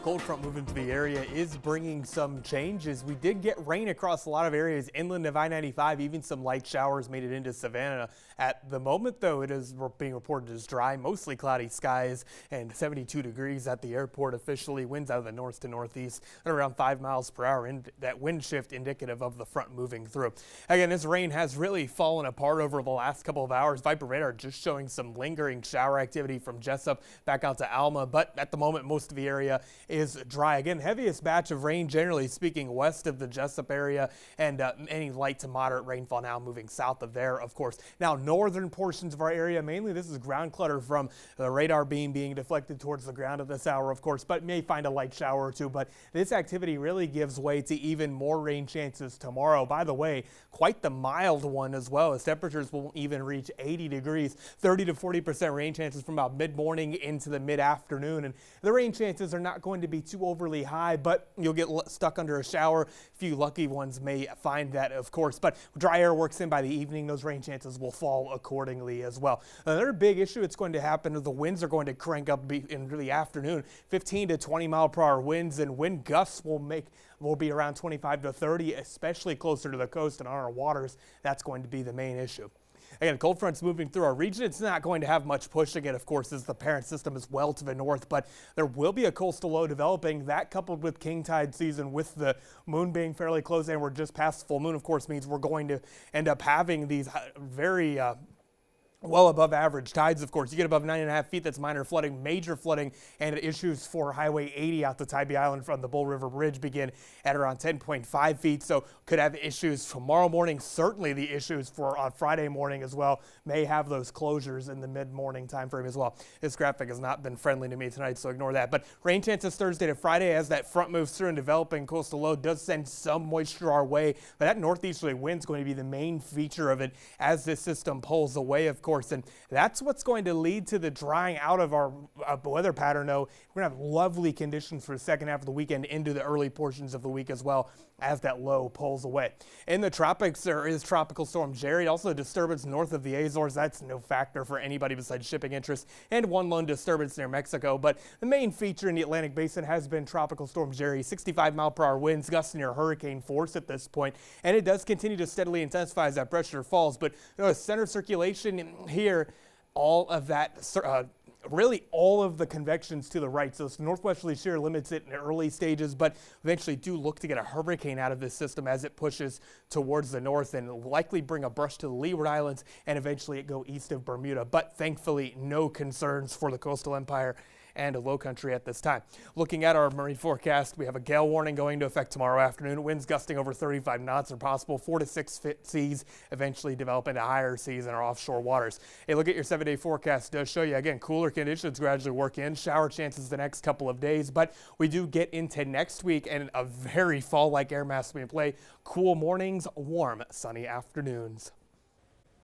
Cold front moving to the area is bringing some changes. We did get rain across a lot of areas inland of I-95, even some light showers made it into Savannah. At the moment, though, it is being reported as dry, mostly cloudy skies and 72 degrees at the airport officially. Winds out of the north to northeast at around 5 miles per hour. And that wind shift indicative of the front moving through. Again, this rain has really fallen apart over the last couple of hours. Viper radar just showing some lingering shower activity from Jessup back out to Alma, but at the moment, most of the area is dry. Again, heaviest batch of rain, generally speaking, west of the Jessup area, and any light to moderate rainfall now moving south of there, of course. Now, northern portions of our area, mainly this is ground clutter from the radar beam being deflected towards the ground at this hour, of course, but may find a light shower or two. But this activity really gives way to even more rain chances tomorrow. By the way, quite the mild one as well, as temperatures won't even reach 80 degrees, 30 to 40% rain chances from about mid-morning into the mid-afternoon. And the rain chances are not going to be too overly high, but you'll get stuck under a shower. A few lucky ones may find that, of course, but dry air works in by the evening. Those rain chances will fall accordingly as well. Another big issue that's going to happen is the winds are going to crank up in the afternoon. 15 to 20 mile per hour winds, and wind gusts will be around 25 to 30, especially closer to the coast and on our waters. That's going to be the main issue. Again, cold front's moving through our region. It's not going to have much push again, of course, as the parent system is well to the north, but there will be a coastal low developing. That, coupled with king tide season, with the moon being fairly close and we're just past full moon, of course, means we're going to end up having these very well above average tides. Of course, you get above 9.5 feet, that's minor flooding. Major flooding and issues for Highway 80 out to Tybee Island from the Bull River Bridge begin at around 10.5 feet. So could have issues tomorrow morning. Certainly the issues for on Friday morning as well. May have those closures in the mid-morning time frame as well. This graphic has not been friendly to me tonight, so ignore that. But rain chances Thursday to Friday as that front moves through, and developing coastal low does send some moisture our way. But that northeasterly wind is going to be the main feature of it as this system pulls away, of course. And that's what's going to lead to the drying out of our weather pattern. Though we're going to have lovely conditions for the second half of the weekend into the early portions of the week as well as that low pulls away. In the tropics, there is Tropical Storm Jerry, also a disturbance north of the Azores. That's no factor for anybody besides shipping interest, and one lone disturbance near Mexico. But the main feature in the Atlantic Basin has been Tropical Storm Jerry. 65 mile per hour winds, gusts near hurricane force at this point, and it does continue to steadily intensify as that pressure falls. But center circulation here, all of that, really all of the convections to the right. So this northwesterly shear limits it in the early stages, but eventually do look to get a hurricane out of this system as it pushes towards the north and likely bring a brush to the Leeward Islands and eventually it go east of Bermuda. But thankfully, no concerns for the coastal empire and a low country at this time. Looking at our marine forecast, we have a gale warning going into effect tomorrow afternoon. Winds gusting over 35 knots are possible. 4 to 6 foot seas eventually develop into higher seas in our offshore waters. A look at your 7-day forecast does show you, again, cooler conditions gradually work in. Shower chances the next couple of days, but we do get into next week and a very fall-like air mass we play. Cool mornings, warm, sunny afternoons.